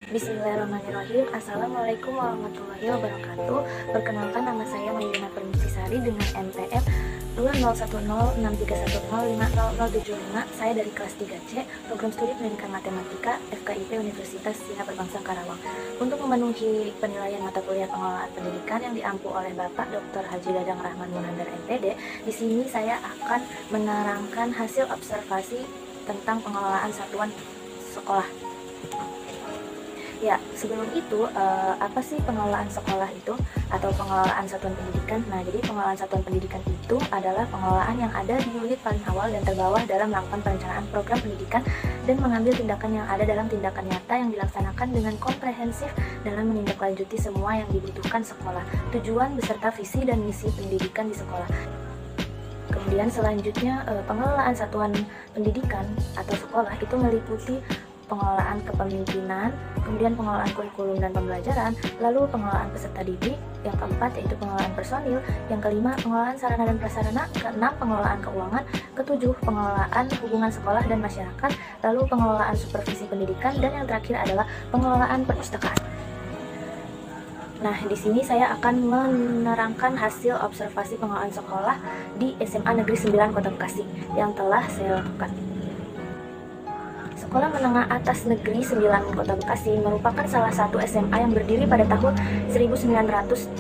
Bismillahirrahmanirrahim. Assalamualaikum warahmatullahi wabarakatuh. Perkenalkan, nama saya Mayuna Permisisari dengan NPM 20106310500075. Saya dari kelas 3C, Program Studi Pendidikan Matematika, FKIP Universitas Sina Perbangsa Karawang. Untuk memenuhi penilaian mata kuliah pengelolaan pendidikan yang diampu oleh Bapak Dr. Haji Dadang Rahman Munandar MPD, di sini saya akan menerangkan hasil observasi tentang pengelolaan satuan sekolah. Ya, sebelum itu, apa sih pengelolaan sekolah itu atau pengelolaan satuan pendidikan? Nah, jadi pengelolaan satuan pendidikan itu adalah pengelolaan yang ada di unit paling awal dan terbawah dalam melakukan perencanaan program pendidikan dan mengambil tindakan yang ada dalam tindakan nyata yang dilaksanakan dengan komprehensif dalam menindaklanjuti semua yang dibutuhkan sekolah, tujuan beserta visi dan misi pendidikan di sekolah. Kemudian selanjutnya, pengelolaan satuan pendidikan atau sekolah itu meliputi pengelolaan kepemimpinan, kemudian pengelolaan kurikulum dan pembelajaran, lalu pengelolaan peserta didik, yang keempat yaitu pengelolaan personil, yang kelima pengelolaan sarana dan prasarana, keenam pengelolaan keuangan, ketujuh pengelolaan hubungan sekolah dan masyarakat, lalu pengelolaan supervisi pendidikan, dan yang terakhir adalah pengelolaan perpustakaan. Nah, di sini saya akan menerangkan hasil observasi pengelolaan sekolah di SMA Negeri 9 Kota Bekasi yang telah saya lakukan. Sekolah Menengah Atas Negeri 9 Kota Bekasi merupakan salah satu SMA yang berdiri pada tahun 1997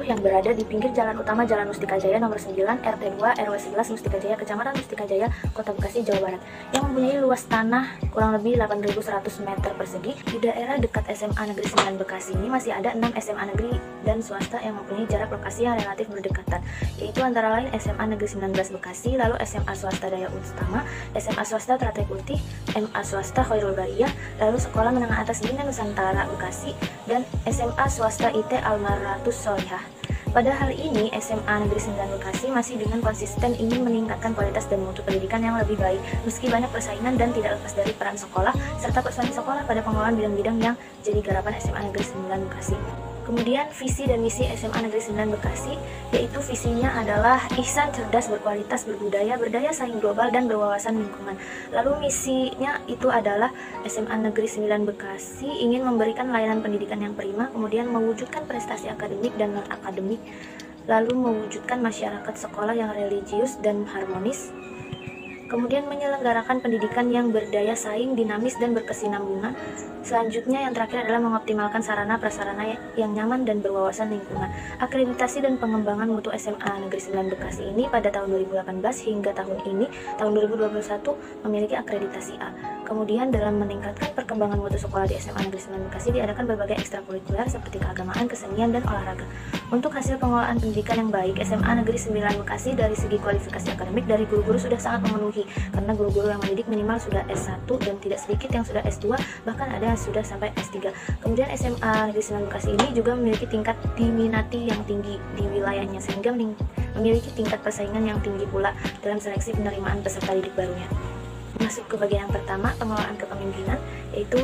yang berada di pinggir jalan utama Jalan Mustika Jaya nomor 9 RT 2 RW 11 Mustika Jaya, Kecamatan Mustika Jaya, Kota Bekasi, Jawa Barat, yang mempunyai luas tanah kurang lebih 8.100 meter persegi. Di daerah dekat SMA Negeri 9 Bekasi ini masih ada 6 SMA negeri dan swasta yang mempunyai jarak lokasi yang relatif berdekatan, yaitu antara lain SMA Negeri 19 Bekasi, lalu SMA Swasta Daya Utama, SMA Swasta Teratai Putih, SMA Swasta Khairul Bariyah, lalu Sekolah Menengah Atas Bina Nusantara Bekasi, dan SMA Swasta IT Almaratus Solihah. Pada hal ini, SMA Negeri 9 Bekasi masih dengan konsisten ingin meningkatkan kualitas dan mutu pendidikan yang lebih baik, meski banyak persaingan dan tidak lepas dari peran sekolah, serta personil sekolah pada pengelolaan bidang-bidang yang jadi garapan SMA Negeri 9 Bekasi. Kemudian visi dan misi SMA Negeri 9 Bekasi, yaitu visinya adalah ihsan, cerdas, berkualitas, berbudaya, berdaya saing global, dan berwawasan lingkungan. Lalu misinya itu adalah SMA Negeri 9 Bekasi ingin memberikan layanan pendidikan yang prima, kemudian mewujudkan prestasi akademik dan non-akademik, lalu mewujudkan masyarakat sekolah yang religius dan harmonis, kemudian menyelenggarakan pendidikan yang berdaya saing, dinamis, dan berkesinambungan. Selanjutnya yang terakhir adalah mengoptimalkan sarana prasarana yang nyaman dan berwawasan lingkungan. Akreditasi dan pengembangan mutu SMA Negeri 9 Bekasi ini pada tahun 2018 hingga tahun ini, tahun 2021, memiliki akreditasi A. Kemudian dalam meningkatkan perkembangan mutu sekolah di SMA Negeri 9 Bekasi diadakan berbagai ekstrakurikuler seperti keagamaan, kesenian, dan olahraga. Untuk hasil pengelolaan pendidikan yang baik, SMA Negeri 9 Bekasi dari segi kualifikasi akademik dari guru-guru sudah sangat memenuhi, karena guru-guru yang mendidik minimal sudah S1 dan tidak sedikit yang sudah S2, bahkan ada yang sudah sampai S3. Kemudian SMA Negeri 9 Bekasi ini juga memiliki tingkat diminati yang tinggi di wilayahnya, sehingga memiliki tingkat persaingan yang tinggi pula dalam seleksi penerimaan peserta didik barunya. Masuk ke bagian yang pertama, pengelolaan kepemimpinan, yaitu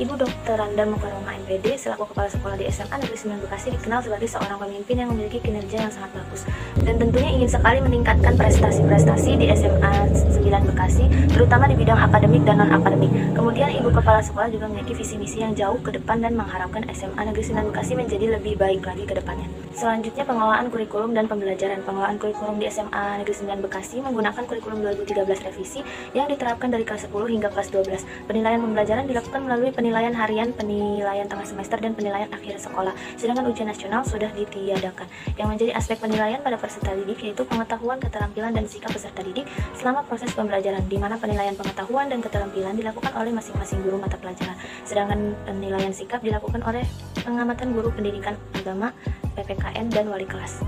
Ibu Dr. Randa Mukarramah MPD selaku Kepala Sekolah di SMA Negeri 9 Bekasi dikenal sebagai seorang pemimpin yang memiliki kinerja yang sangat bagus dan tentunya ingin sekali meningkatkan prestasi-prestasi di SMA 9 Bekasi, terutama di bidang akademik dan non-akademik. Kemudian Ibu Kepala Sekolah juga memiliki visi misi yang jauh ke depan dan mengharapkan SMA Negeri 9 Bekasi menjadi lebih baik lagi ke depannya. Selanjutnya pengelolaan kurikulum dan pembelajaran. Pengelolaan kurikulum di SMA Negeri 9 Bekasi menggunakan kurikulum 2013 revisi yang diterapkan dari kelas 10 hingga kelas 12. Penilaian pembelajaran dilakukan melalui penilaian harian, penilaian tengah semester, dan penilaian akhir sekolah. Sedangkan ujian nasional sudah ditiadakan. Yang menjadi aspek penilaian pada peserta didik yaitu pengetahuan, keterampilan, dan sikap peserta didik selama proses pembelajaran, di mana penilaian pengetahuan dan keterampilan dilakukan oleh masing-masing guru mata pelajaran. Sedangkan penilaian sikap dilakukan oleh pengamatan guru pendidikan agama, PPKN, dan wali kelas.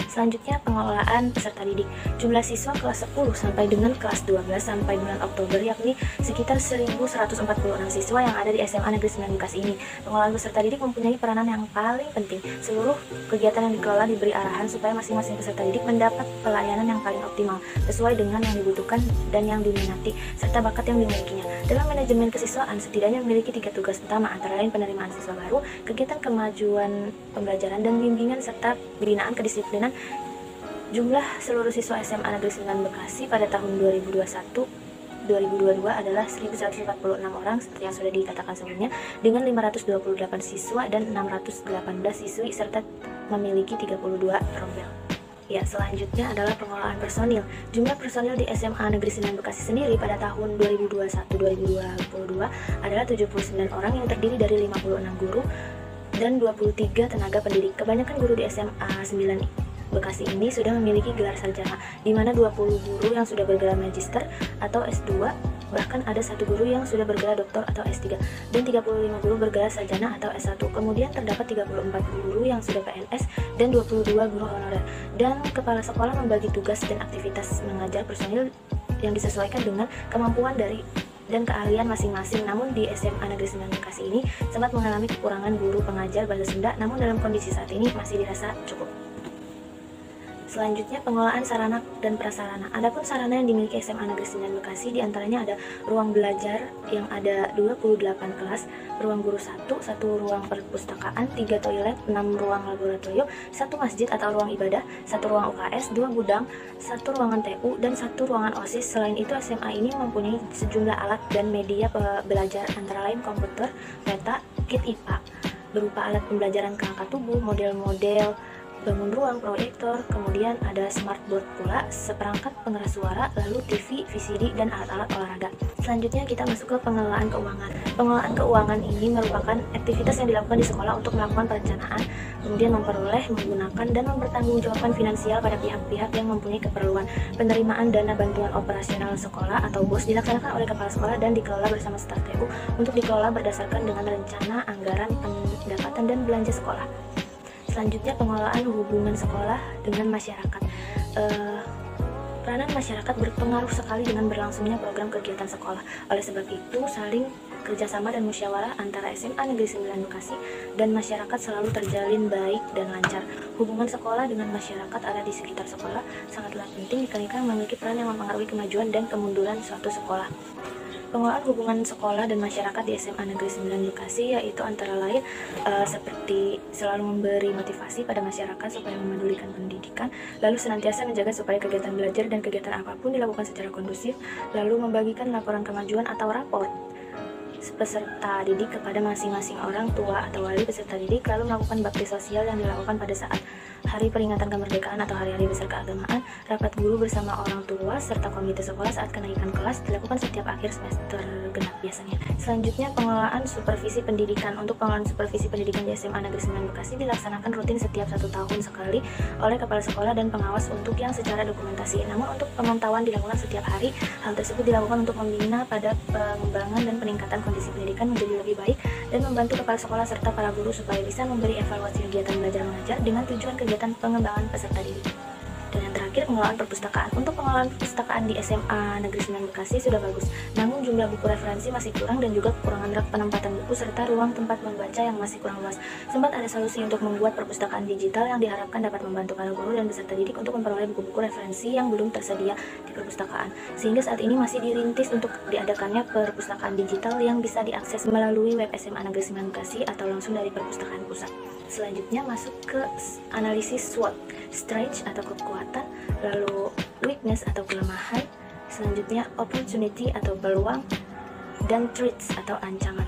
Selanjutnya pengelolaan peserta didik. Jumlah siswa kelas 10 sampai dengan kelas 12 sampai bulan Oktober yakni sekitar 1.146 siswa yang ada di SMA Negeri 9 Bekasi ini. Pengelolaan peserta didik mempunyai peranan yang paling penting. Seluruh kegiatan yang dikelola diberi arahan supaya masing-masing peserta didik mendapat pelayanan yang paling optimal sesuai dengan yang dibutuhkan dan yang diminati serta bakat yang dimilikinya. Dalam manajemen kesiswaan setidaknya memiliki 3 tugas utama, antara lain penerimaan siswa baru, kegiatan kemajuan pembelajaran dan bimbingan serta pembinaan kedisiplinan. Jumlah seluruh siswa SMA Negeri 9 Bekasi pada tahun 2021 2022 adalah 1.146 orang seperti yang sudah dikatakan sebelumnya, dengan 528 siswa dan 618 siswi serta memiliki 32 rombel. Ya, selanjutnya adalah pengelolaan personil. Jumlah personil di SMA Negeri 9 Bekasi sendiri pada tahun 2021-2022 adalah 79 orang yang terdiri dari 56 guru dan 23 tenaga pendidik. Kebanyakan guru di SMA 9 Bekasi ini sudah memiliki gelar sarjana, di mana 20 guru yang sudah bergelar magister atau S2, bahkan ada satu guru yang sudah bergelar doktor atau S3, dan 35 guru bergelar sarjana atau S1. Kemudian terdapat 34 guru yang sudah PNS dan 22 guru honorer. Dan kepala sekolah membagi tugas dan aktivitas mengajar personil yang disesuaikan dengan kemampuan dan keahlian masing-masing. Namun di SMA Negeri 9 Bekasi ini sempat mengalami kekurangan guru pengajar bahasa Sunda, namun dalam kondisi saat ini masih dirasa cukup. Selanjutnya, pengelolaan sarana dan prasarana. Adapun sarana yang dimiliki SMA Negeri 9 Bekasi diantaranya ada ruang belajar yang ada 28 kelas, ruang guru 1 ruang perpustakaan, 3 toilet, 6 ruang laboratorium, 1 masjid atau ruang ibadah, 1 ruang UKS, 2 gudang, 1 ruangan TU, dan 1 ruangan OSIS. Selain itu, SMA ini mempunyai sejumlah alat dan media belajar antara lain komputer, peta, kit IPA, berupa alat pembelajaran kerangka tubuh, model-model bangun ruang, proyektor, kemudian ada smartboard pula, seperangkat pengeras suara, lalu TV, VCD, dan alat-alat olahraga. Selanjutnya kita masuk ke pengelolaan keuangan. Pengelolaan keuangan ini merupakan aktivitas yang dilakukan di sekolah untuk melakukan perencanaan, kemudian memperoleh, menggunakan, dan mempertanggungjawabkan finansial pada pihak-pihak yang mempunyai keperluan. Penerimaan dana bantuan operasional sekolah atau BOS dilaksanakan oleh kepala sekolah dan dikelola bersama staf TU untuk dikelola berdasarkan dengan rencana, anggaran, pendapatan, dan belanja sekolah. Selanjutnya, pengelolaan hubungan sekolah dengan masyarakat. Peranan masyarakat berpengaruh sekali dengan berlangsungnya program kegiatan sekolah. Oleh sebab itu, saling kerjasama dan musyawarah antara SMA Negeri 9 Bekasi dan masyarakat selalu terjalin baik dan lancar. Hubungan sekolah dengan masyarakat ada di sekitar sekolah sangatlah penting dikarenakan memiliki peran yang mempengaruhi kemajuan dan kemunduran suatu sekolah. Pengelolaan hubungan sekolah dan masyarakat di SMA Negeri 9 Bekasi yaitu antara lain seperti selalu memberi motivasi pada masyarakat supaya memedulikan pendidikan, lalu senantiasa menjaga supaya kegiatan belajar dan kegiatan apapun dilakukan secara kondusif, lalu membagikan laporan kemajuan atau raport peserta didik kepada masing-masing orang tua atau wali peserta didik, lalu melakukan bakti sosial yang dilakukan pada saat hari peringatan kemerdekaan atau hari-hari besar keagamaan, rapat guru bersama orang tua serta komite sekolah saat kenaikan kelas dilakukan setiap akhir semester genap biasanya. Selanjutnya, pengelolaan supervisi pendidikan. Untuk pengelolaan supervisi pendidikan di SMA Negeri 9 Bekasi dilaksanakan rutin setiap 1 tahun sekali oleh kepala sekolah dan pengawas untuk yang secara dokumentasi. Namun untuk pemantauan dilakukan setiap hari. Hal tersebut dilakukan untuk membina pada pengembangan dan peningkatan kondisi pendidikan menjadi lebih baik dan membantu kepala sekolah serta para guru supaya bisa memberi evaluasi kegiatan belajar mengajar dengan tujuan kegiatan pengembangan peserta didik. Dan yang terakhir, pengelolaan perpustakaan. Untuk pengelolaan perpustakaan di SMA Negeri 9 Bekasi sudah bagus, namun jumlah buku referensi masih kurang dan juga kekurangan rak penempatan buku serta ruang tempat membaca yang masih kurang luas. Sempat ada solusi untuk membuat perpustakaan digital yang diharapkan dapat membantu para guru dan peserta didik untuk memperoleh buku-buku referensi yang belum tersedia di perpustakaan, sehingga saat ini masih dirintis untuk diadakannya perpustakaan digital yang bisa diakses melalui web SMA Negeri 9 Bekasi atau langsung dari perpustakaan pusat. Selanjutnya masuk ke analisis SWOT, strength atau kekuatan, lalu weakness atau kelemahan, selanjutnya opportunity atau peluang, dan threats atau ancaman.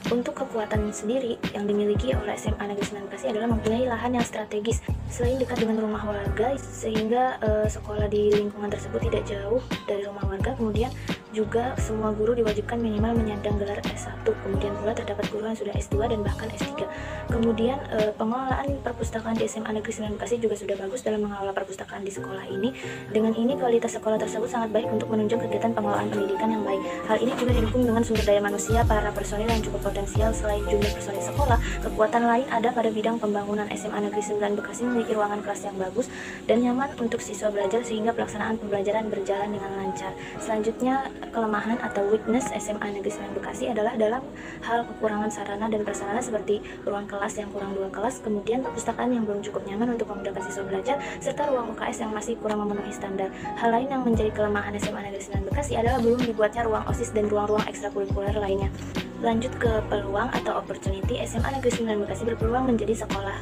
Untuk kekuatan sendiri yang dimiliki oleh SMA Negeri 9 Bekasi adalah mempunyai lahan yang strategis selain dekat dengan rumah warga sehingga sekolah di lingkungan tersebut tidak jauh dari rumah warga. Kemudian juga semua guru diwajibkan minimal menyandang gelar S1. Kemudian pula terdapat guru yang sudah S2 dan bahkan S3. Kemudian pengelolaan perpustakaan di SMA Negeri 9 Bekasi juga sudah bagus dalam mengelola perpustakaan di sekolah ini. Dengan ini kualitas sekolah tersebut sangat baik untuk menunjang kegiatan pengelolaan pendidikan yang baik. Hal ini juga didukung dengan sumber daya manusia para personil yang cukup potensial. Selain jumlah personil sekolah, kekuatan lain ada pada bidang pembangunan. SMA Negeri 9 Bekasi memiliki ruangan kelas yang bagus dan nyaman untuk siswa belajar sehingga pelaksanaan pembelajaran berjalan dengan lancar. Selanjutnya, kelemahan atau weakness SMA Negeri 9 Bekasi adalah dalam hal kekurangan sarana dan prasarana seperti ruang kelas yang kurang 2 kelas, kemudian perpustakaan yang belum cukup nyaman untuk memudahkan siswa belajar, serta ruang UKS yang masih kurang memenuhi standar. Hal lain yang menjadi kelemahan SMA Negeri 9 Bekasi adalah belum dibuatnya ruang OSIS dan ruang-ruang ekstrakurikuler lainnya. Lanjut ke peluang atau opportunity, SMA Negeri 9 Bekasi berpeluang menjadi sekolah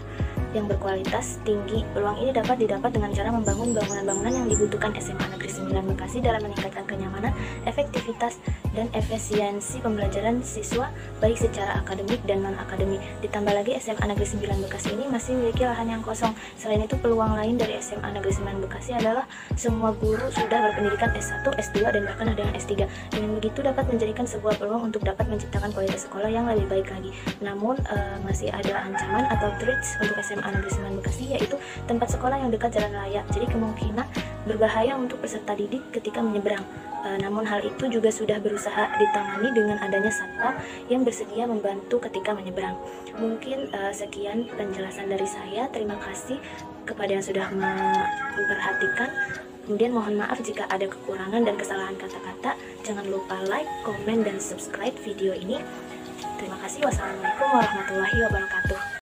yang berkualitas tinggi. Peluang ini dapat didapat dengan cara membangun bangunan-bangunan yang dibutuhkan SMA Negeri 9 Bekasi dalam meningkatkan kenyamanan, efektivitas, dan efisiensi pembelajaran siswa baik secara akademik dan non-akademik. Ditambah lagi SMA Negeri 9 Bekasi ini masih memiliki lahan yang kosong. Selain itu, peluang lain dari SMA Negeri 9 Bekasi adalah semua guru sudah berpendidikan S1, S2, dan bahkan ada yang S3. Dengan begitu dapat menjadikan sebuah peluang untuk dapat menciptakan kualitas sekolah yang lebih baik lagi. Namun masih ada ancaman atau threats untuk SMA Negeri 9 Bekasi, yaitu tempat sekolah yang dekat jalan raya. Jadi kemungkinan berbahaya untuk peserta didik ketika menyeberang. Namun hal itu juga sudah berusaha ditangani dengan adanya satpam yang bersedia membantu ketika menyeberang. Mungkin sekian penjelasan dari saya. Terima kasih kepada yang sudah memperhatikan. Kemudian mohon maaf jika ada kekurangan dan kesalahan kata-kata. Jangan lupa like, komen, dan subscribe video ini. Terima kasih. Wassalamualaikum warahmatullahi wabarakatuh.